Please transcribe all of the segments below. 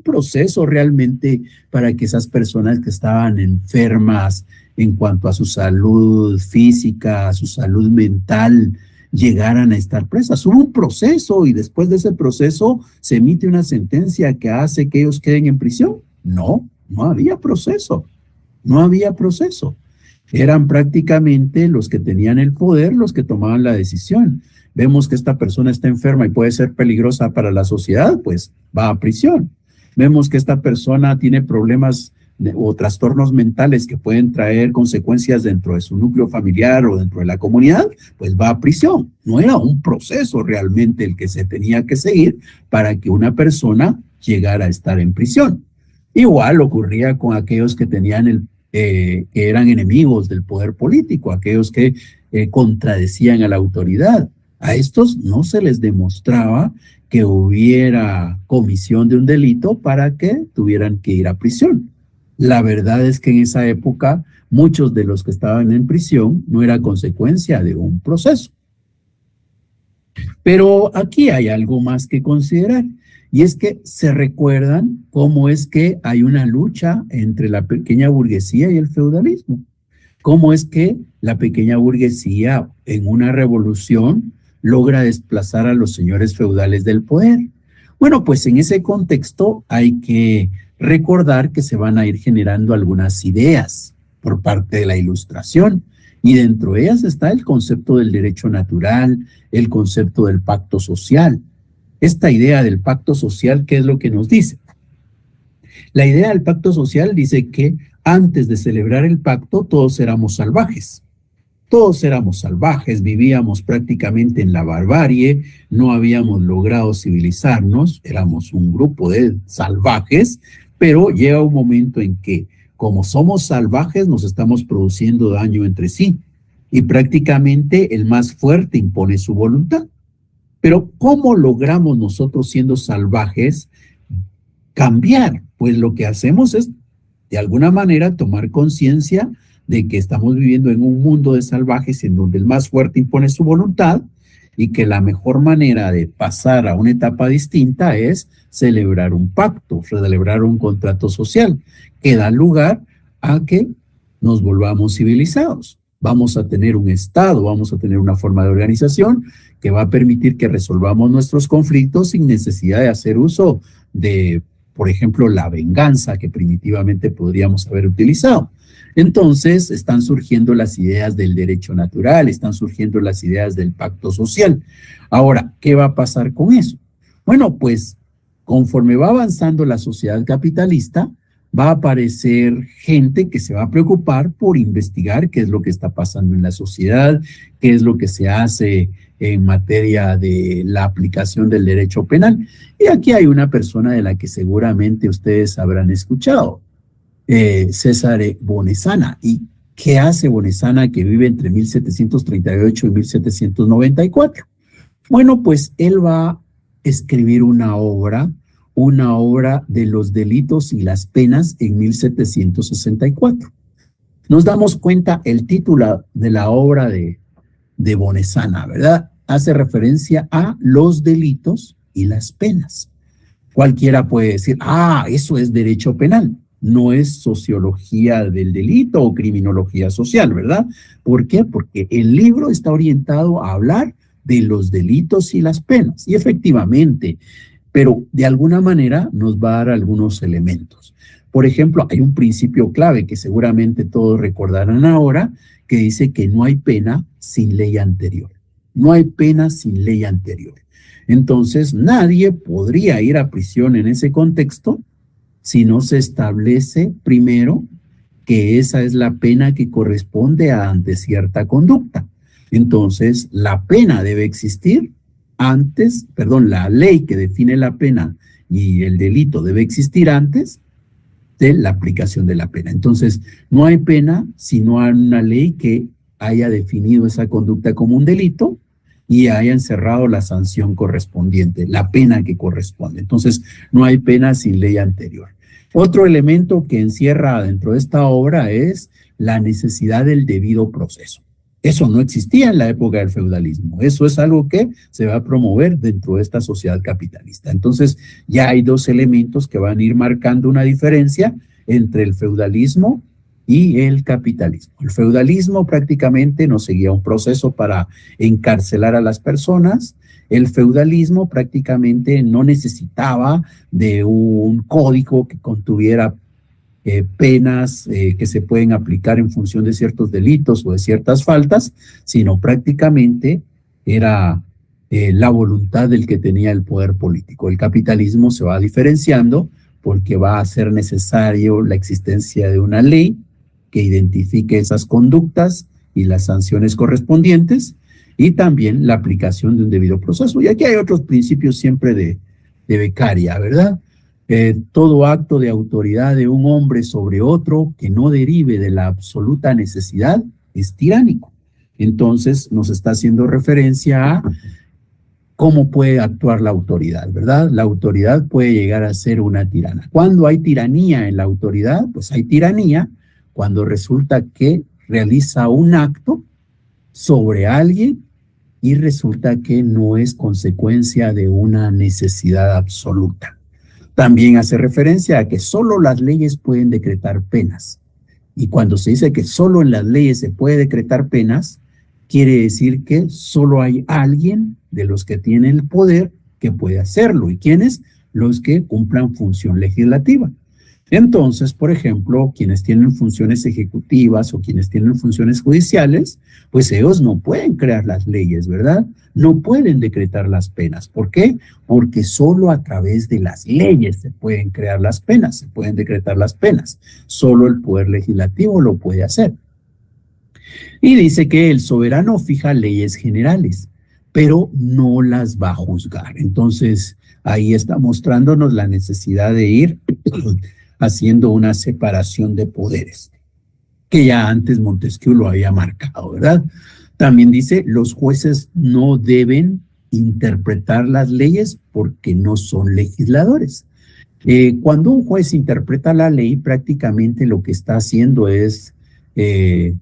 proceso realmente para que esas personas que estaban enfermas en cuanto a su salud física, a su salud mental, llegaran a estar presas. Hubo un proceso y después de ese proceso se emite una sentencia que hace que ellos queden en prisión. No, no había proceso, no había proceso. Eran prácticamente los que tenían el poder los que tomaban la decisión. Vemos que esta persona está enferma y puede ser peligrosa para la sociedad, pues va a prisión. Vemos que esta persona tiene problemas o trastornos mentales que pueden traer consecuencias dentro de su núcleo familiar o dentro de la comunidad, pues va a prisión. No era un proceso realmente el que se tenía que seguir para que una persona llegara a estar en prisión. Igual ocurría con aquellos que tenían que eran enemigos del poder político, aquellos que contradecían a la autoridad. A estos no se les demostraba que hubiera comisión de un delito para que tuvieran que ir a prisión. La verdad es que en esa época muchos de los que estaban en prisión no era consecuencia de un proceso. Pero aquí hay algo más que considerar, y es que se recuerdan cómo es que hay una lucha entre la pequeña burguesía y el feudalismo. Cómo es que la pequeña burguesía en una revolución logra desplazar a los señores feudales del poder. Bueno, pues en ese contexto hay que recordar que se van a ir generando algunas ideas por parte de la Ilustración, y dentro de ellas está el concepto del derecho natural, el concepto del pacto social. Esta idea del pacto social, ¿qué es lo que nos dice? La idea del pacto social dice que antes de celebrar el pacto todos éramos salvajes. Todos éramos salvajes, vivíamos prácticamente en la barbarie, no habíamos logrado civilizarnos, éramos un grupo de salvajes, pero llega un momento en que, como somos salvajes, nos estamos produciendo daño entre sí, y prácticamente el más fuerte impone su voluntad. Pero ¿cómo logramos nosotros, siendo salvajes, cambiar? Pues lo que hacemos es, de alguna manera, tomar conciencia de que estamos viviendo en un mundo de salvajes en donde el más fuerte impone su voluntad, y que la mejor manera de pasar a una etapa distinta es celebrar un pacto, celebrar un contrato social que da lugar a que nos volvamos civilizados. Vamos a tener un Estado, vamos a tener una forma de organización que va a permitir que resolvamos nuestros conflictos sin necesidad de hacer uso de, por ejemplo, la venganza que primitivamente podríamos haber utilizado. Entonces están surgiendo las ideas del derecho natural, están surgiendo las ideas del pacto social. Ahora, ¿qué va a pasar con eso? Bueno, pues conforme va avanzando la sociedad capitalista, va a aparecer gente que se va a preocupar por investigar qué es lo que está pasando en la sociedad, qué es lo que se hace en materia de la aplicación del derecho penal. Y aquí hay una persona de la que seguramente ustedes habrán escuchado, Cesare Bonesana. ¿Y qué hace Bonesana, que vive entre 1738 y 1794? Bueno, pues él va a escribir una obra de los delitos y las penas en 1764. Nos damos cuenta, el título de la obra de Bonesana, ¿verdad? Hace referencia a los delitos y las penas. Cualquiera puede decir, eso es derecho penal. No es sociología del delito o criminología social, ¿verdad? ¿Por qué? Porque el libro está orientado a hablar de los delitos y las penas. Y efectivamente, pero de alguna manera nos va a dar algunos elementos. Por ejemplo, hay un principio clave que seguramente todos recordarán ahora, que dice que no hay pena sin ley anterior. No hay pena sin ley anterior. Entonces, nadie podría ir a prisión en ese contexto si no se establece primero que esa es la pena que corresponde ante cierta conducta. Entonces, la pena debe existir la ley que define la pena y el delito debe existir antes de la aplicación de la pena. Entonces, no hay pena si no hay una ley que haya definido esa conducta como un delito y haya encerrado la sanción correspondiente, la pena que corresponde. Entonces, no hay pena sin ley anterior. Otro elemento que encierra dentro de esta obra es la necesidad del debido proceso. Eso no existía en la época del feudalismo. Eso es algo que se va a promover dentro de esta sociedad capitalista. Entonces, ya hay dos elementos que van a ir marcando una diferencia entre el feudalismo y el capitalismo. El feudalismo prácticamente no seguía un proceso para encarcelar a las personas. El feudalismo prácticamente no necesitaba de un código que contuviera penas que se pueden aplicar en función de ciertos delitos o de ciertas faltas, sino prácticamente era la voluntad del que tenía el poder político. El capitalismo se va diferenciando porque va a ser necesario la existencia de una ley que identifique esas conductas y las sanciones correspondientes, y también la aplicación de un debido proceso. Y aquí hay otros principios siempre de becaria, ¿verdad? Todo acto de autoridad de un hombre sobre otro que no derive de la absoluta necesidad es tiránico. Entonces nos está haciendo referencia a cómo puede actuar la autoridad, ¿verdad? La autoridad puede llegar a ser una tirana. Cuando hay tiranía en la autoridad, pues hay tiranía cuando resulta que realiza un acto sobre alguien y resulta que no es consecuencia de una necesidad absoluta. También hace referencia a que solo las leyes pueden decretar penas. Y cuando se dice que solo en las leyes se puede decretar penas, quiere decir que solo hay alguien de los que tienen el poder que puede hacerlo. ¿Y quiénes? Los que cumplan función legislativa. Entonces, por ejemplo, quienes tienen funciones ejecutivas o quienes tienen funciones judiciales, pues ellos no pueden crear las leyes, ¿verdad? No pueden decretar las penas. ¿Por qué? Porque solo a través de las leyes se pueden crear las penas, se pueden decretar las penas. Solo el poder legislativo lo puede hacer. Y dice que el soberano fija leyes generales, pero no las va a juzgar. Entonces, ahí está mostrándonos la necesidad de ir haciendo una separación de poderes, que ya antes Montesquieu lo había marcado, ¿verdad? También dice, los jueces no deben interpretar las leyes porque no son legisladores. Cuando un juez interpreta la ley, prácticamente lo que está haciendo es, de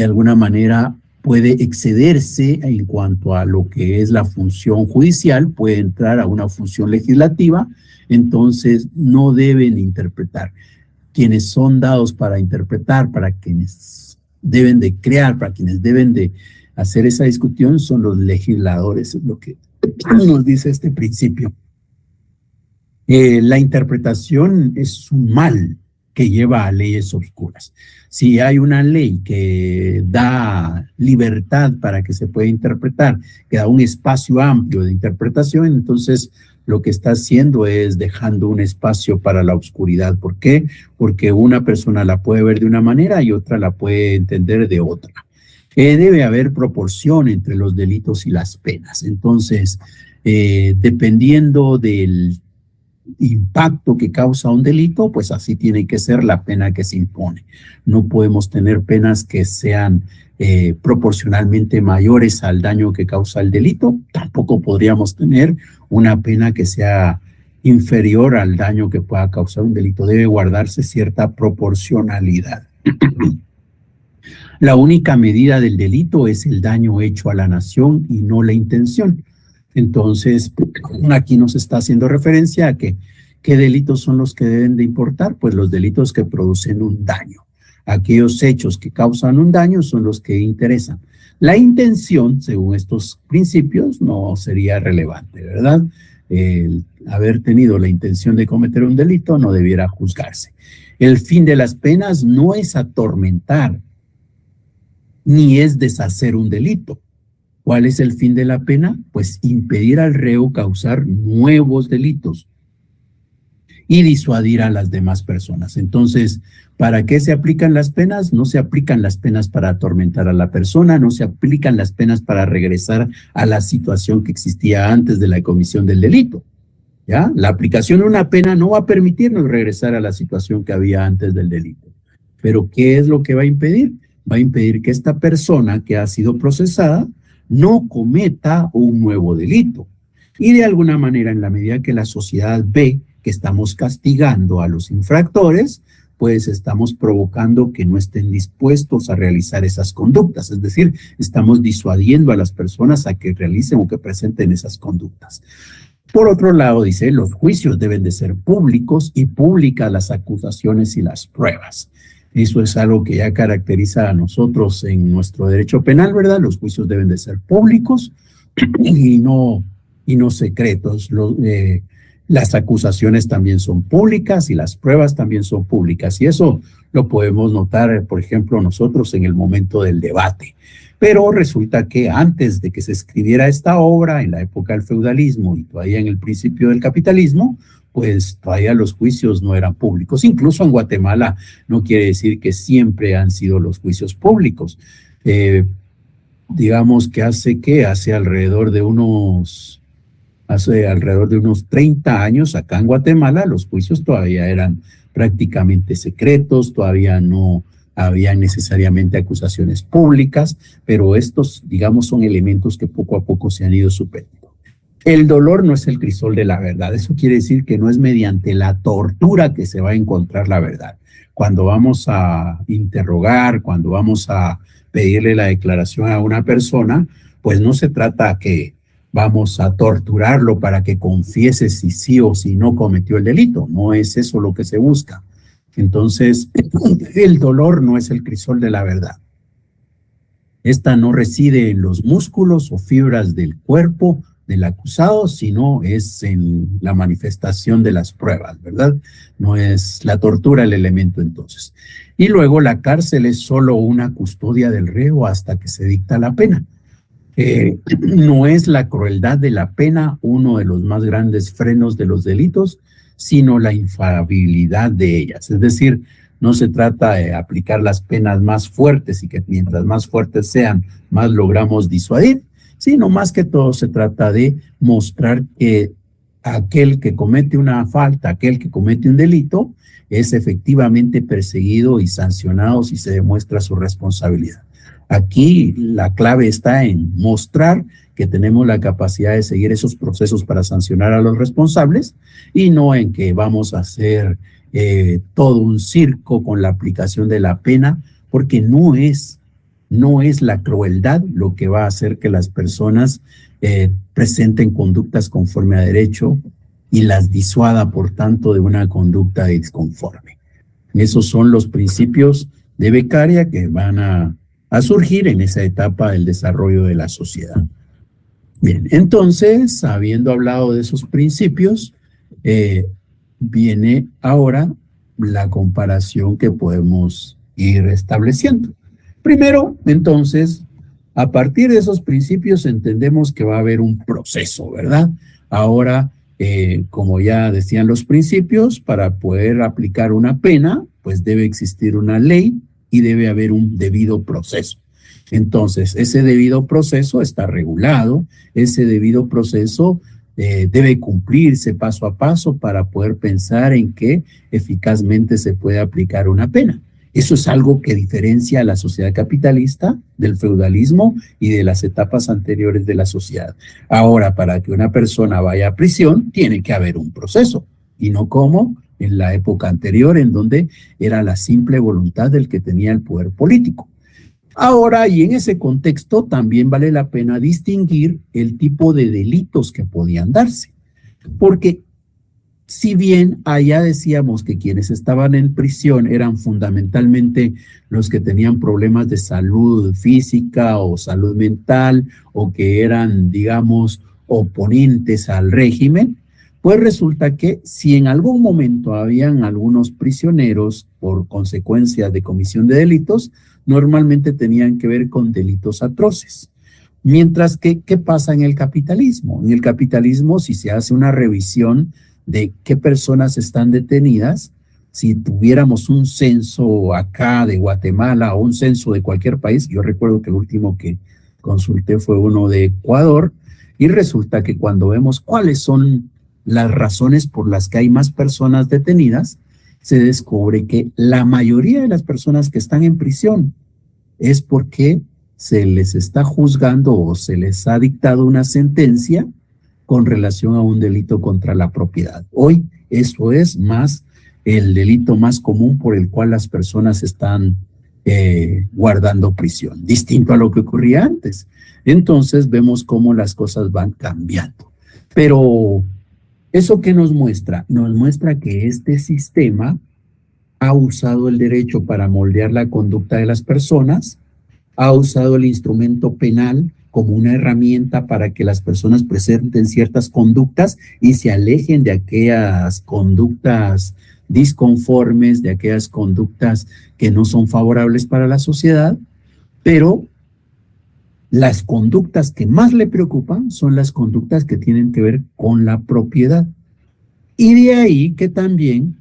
alguna manera, puede excederse en cuanto a lo que es la función judicial, puede entrar a una función legislativa, entonces no deben interpretar. Quienes son dados para interpretar, para quienes deben de crear, para quienes deben de hacer esa discusión, son los legisladores, es lo que nos dice este principio. La interpretación es un mal que lleva a leyes oscuras. Si hay una ley que da libertad para que se pueda interpretar, que da un espacio amplio de interpretación, entonces lo que está haciendo es dejando un espacio para la oscuridad. ¿Por qué? Porque una persona la puede ver de una manera y otra la puede entender de otra. Debe haber proporción entre los delitos y las penas. Entonces, dependiendo del impacto que causa un delito, pues así tiene que ser la pena que se impone. No podemos tener penas que sean proporcionalmente mayores al daño que causa el delito. Tampoco podríamos tener una pena que sea inferior al daño que pueda causar un delito. Debe guardarse cierta proporcionalidad. La única medida del delito es el daño hecho a la nación y no la intención. Entonces, aquí nos está haciendo referencia a que ¿qué delitos son los que deben de importar? Pues los delitos que producen un daño. Aquellos hechos que causan un daño son los que interesan. La intención, según estos principios, no sería relevante, ¿verdad? El haber tenido la intención de cometer un delito no debiera juzgarse. El fin de las penas no es atormentar, ni es deshacer un delito. ¿Cuál es el fin de la pena? Pues impedir al reo causar nuevos delitos y disuadir a las demás personas. Entonces, ¿para qué se aplican las penas? No se aplican las penas para atormentar a la persona, no se aplican las penas para regresar a la situación que existía antes de la comisión del delito. ¿Ya? La aplicación de una pena no va a permitirnos regresar a la situación que había antes del delito. Pero ¿qué es lo que va a impedir? Va a impedir que esta persona que ha sido procesada no cometa un nuevo delito. Y de alguna manera, en la medida que la sociedad ve que estamos castigando a los infractores, pues estamos provocando que no estén dispuestos a realizar esas conductas, es decir, estamos disuadiendo a las personas a que realicen o que presenten esas conductas. Por otro lado, dice, los juicios deben de ser públicos y públicas las acusaciones y las pruebas. Eso es algo que ya caracteriza a nosotros en nuestro derecho penal, ¿verdad? Los juicios deben de ser públicos y no secretos. Las acusaciones también son públicas y las pruebas también son públicas. Y eso lo podemos notar, por ejemplo, nosotros en el momento del debate. Pero resulta que antes de que se escribiera esta obra, en la época del feudalismo y todavía en el principio del capitalismo, pues todavía los juicios no eran públicos. Incluso en Guatemala no quiere decir que siempre han sido los juicios públicos. Digamos que hace alrededor de unos 30 años acá en Guatemala los juicios todavía eran prácticamente secretos, todavía no había necesariamente acusaciones públicas, pero estos, digamos, son elementos que poco a poco se han ido superando. El dolor no es el crisol de la verdad. Eso quiere decir que no es mediante la tortura que se va a encontrar la verdad. Cuando vamos a interrogar, cuando vamos a pedirle la declaración a una persona, pues no se trata que vamos a torturarlo para que confiese si sí o si no cometió el delito. No es eso lo que se busca. Entonces, el dolor no es el crisol de la verdad. Esta no reside en los músculos o fibras del cuerpo del acusado, sino es en la manifestación de las pruebas, ¿verdad? No es la tortura el elemento entonces. Y luego la cárcel es solo una custodia del reo hasta que se dicta la pena. No es la crueldad de la pena uno de los más grandes frenos de los delitos, sino la infalibilidad de ellas. Es decir, no se trata de aplicar las penas más fuertes y que mientras más fuertes sean, más logramos disuadir, sino más que todo se trata de mostrar que aquel que comete una falta, aquel que comete un delito, es efectivamente perseguido y sancionado si se demuestra su responsabilidad. Aquí la clave está en mostrar que tenemos la capacidad de seguir esos procesos para sancionar a los responsables y no en que vamos a hacer todo un circo con la aplicación de la pena, porque no es la crueldad lo que va a hacer que las personas presenten conductas conforme a derecho y las disuada, por tanto, de una conducta disconforme. Esos son los principios de Beccaria que van a surgir en esa etapa del desarrollo de la sociedad. Bien, entonces, habiendo hablado de esos principios, viene ahora la comparación que podemos ir estableciendo. Primero, entonces, a partir de esos principios entendemos que va a haber un proceso, ¿verdad? Ahora, como ya decían los principios, para poder aplicar una pena, pues debe existir una ley y debe haber un debido proceso. Entonces, ese debido proceso está regulado, ese debido proceso debe cumplirse paso a paso para poder pensar en que eficazmente se puede aplicar una pena. Eso es algo que diferencia a la sociedad capitalista del feudalismo y de las etapas anteriores de la sociedad. Ahora, para que una persona vaya a prisión, tiene que haber un proceso, y no como en la época anterior, en donde era la simple voluntad del que tenía el poder político. Ahora, y en ese contexto, también vale la pena distinguir el tipo de delitos que podían darse, porque si bien allá decíamos que quienes estaban en prisión eran fundamentalmente los que tenían problemas de salud física o salud mental o que eran, digamos, oponentes al régimen, pues resulta que si en algún momento habían algunos prisioneros por consecuencia de comisión de delitos, normalmente tenían que ver con delitos atroces. Mientras que, ¿qué pasa en el capitalismo? En el capitalismo, si se hace una revisión de qué personas están detenidas, si tuviéramos un censo acá de Guatemala o un censo de cualquier país, yo recuerdo que el último que consulté fue uno de Ecuador, y resulta que cuando vemos cuáles son las razones por las que hay más personas detenidas, se descubre que la mayoría de las personas que están en prisión es porque se les está juzgando o se les ha dictado una sentencia con relación a un delito contra la propiedad. Hoy eso es más el delito más común por el cual las personas están guardando prisión, distinto a lo que ocurría antes. Entonces vemos cómo las cosas van cambiando. Pero ¿eso qué nos muestra? Nos muestra que este sistema ha usado el derecho para moldear la conducta de las personas, ha usado el instrumento penal como una herramienta para que las personas presenten ciertas conductas y se alejen de aquellas conductas disconformes, de aquellas conductas que no son favorables para la sociedad, pero las conductas que más le preocupan son las conductas que tienen que ver con la propiedad. Y de ahí que también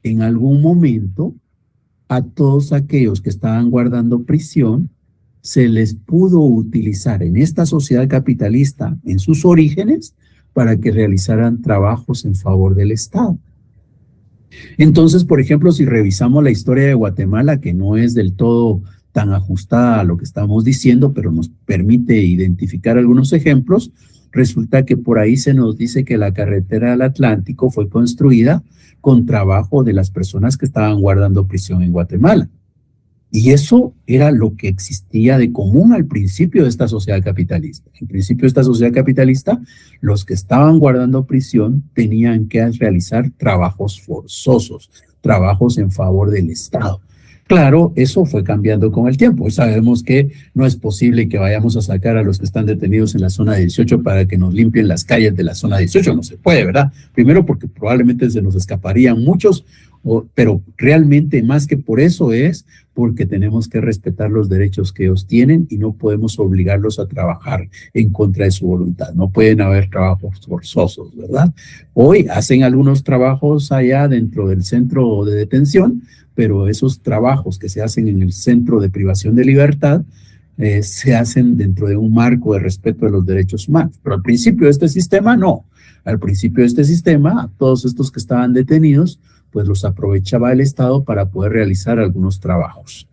en algún momento a todos aquellos que estaban guardando prisión se les pudo utilizar en esta sociedad capitalista, en sus orígenes, para que realizaran trabajos en favor del Estado. Entonces, por ejemplo, si revisamos la historia de Guatemala, que no es del todo tan ajustada a lo que estamos diciendo, pero nos permite identificar algunos ejemplos, resulta que por ahí se nos dice que la carretera del Atlántico fue construida con trabajo de las personas que estaban guardando prisión en Guatemala. Y eso era lo que existía de común al principio de esta sociedad capitalista. En principio de esta sociedad capitalista, los que estaban guardando prisión tenían que realizar trabajos forzosos, trabajos en favor del Estado. Claro, eso fue cambiando con el tiempo. Hoy sabemos que no es posible que vayamos a sacar a los que están detenidos en la zona 18 para que nos limpien las calles de la zona 18. No se puede, ¿verdad? Primero porque probablemente se nos escaparían muchos, pero realmente más que por eso es porque tenemos que respetar los derechos que ellos tienen y no podemos obligarlos a trabajar en contra de su voluntad. No pueden haber trabajos forzosos, ¿verdad? Hoy hacen algunos trabajos allá dentro del centro de detención, pero esos trabajos que se hacen en el centro de privación de libertad se hacen dentro de un marco de respeto de los derechos humanos. Pero al principio de este sistema, no. Al principio de este sistema, a todos estos que estaban detenidos, pues los aprovechaba el Estado para poder realizar algunos trabajos.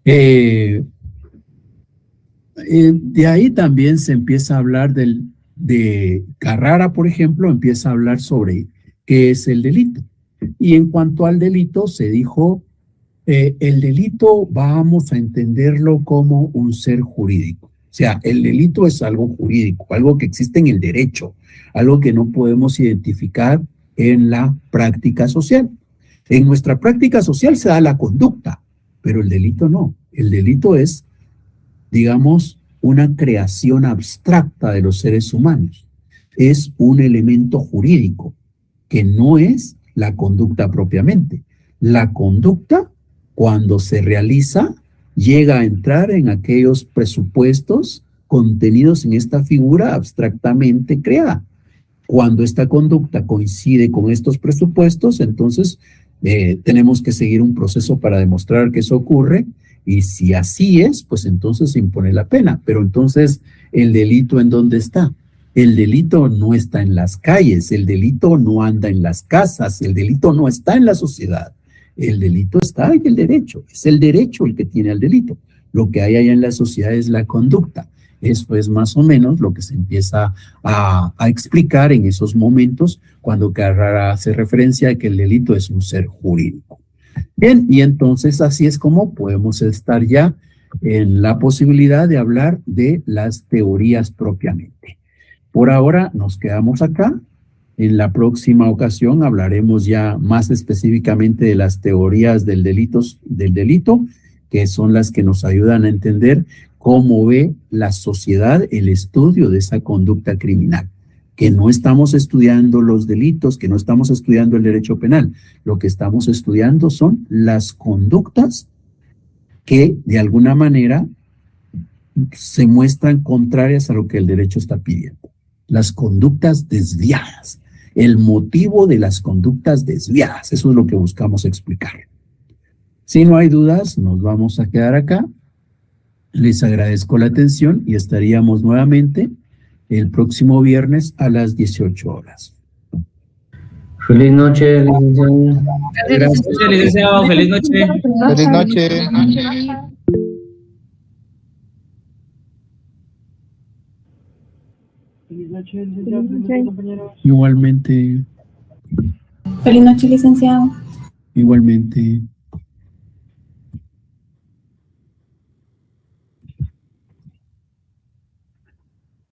De ahí también se empieza a hablar de Carrara, por ejemplo, empieza a hablar sobre qué es el delito. Y en cuanto al delito, se dijo, el delito vamos a entenderlo como un ser jurídico. O sea, el delito es algo jurídico, algo que existe en el derecho, algo que no podemos identificar en la práctica social. En nuestra práctica social se da la conducta, pero el delito no. El delito es, digamos, una creación abstracta de los seres humanos. Es un elemento jurídico que no es la conducta propiamente. La conducta, cuando se realiza, llega a entrar en aquellos presupuestos contenidos en esta figura abstractamente creada. Cuando esta conducta coincide con estos presupuestos, entonces tenemos que seguir un proceso para demostrar que eso ocurre, y si así es, pues entonces se impone la pena. Pero entonces, ¿el delito en dónde está? El delito no está en las calles, el delito no anda en las casas, el delito no está en la sociedad. El delito está en el derecho, es el derecho el que tiene el delito. Lo que hay allá en la sociedad es la conducta. Eso es más o menos lo que se empieza a explicar en esos momentos cuando Carrara hace referencia a que el delito es un ser jurídico. Bien, y entonces así es como podemos estar ya en la posibilidad de hablar de las teorías propiamente. Por ahora nos quedamos acá. En la próxima ocasión hablaremos ya más específicamente de las teorías del delito, que son las que nos ayudan a entender cómo ve la sociedad el estudio de esa conducta criminal. Que no estamos estudiando los delitos, que no estamos estudiando el derecho penal. Lo que estamos estudiando son las conductas que de alguna manera se muestran contrarias a lo que el derecho está pidiendo. Las conductas desviadas, el motivo de las conductas desviadas, eso es lo que buscamos explicar. Si no hay dudas, nos vamos a quedar acá. Les agradezco la atención y estaríamos nuevamente el próximo viernes a las 18 horas. Feliz noche, licenciado. Gracias, licenciado. Feliz noche. Feliz noche. Igualmente. Feliz noche, licenciado. Igualmente.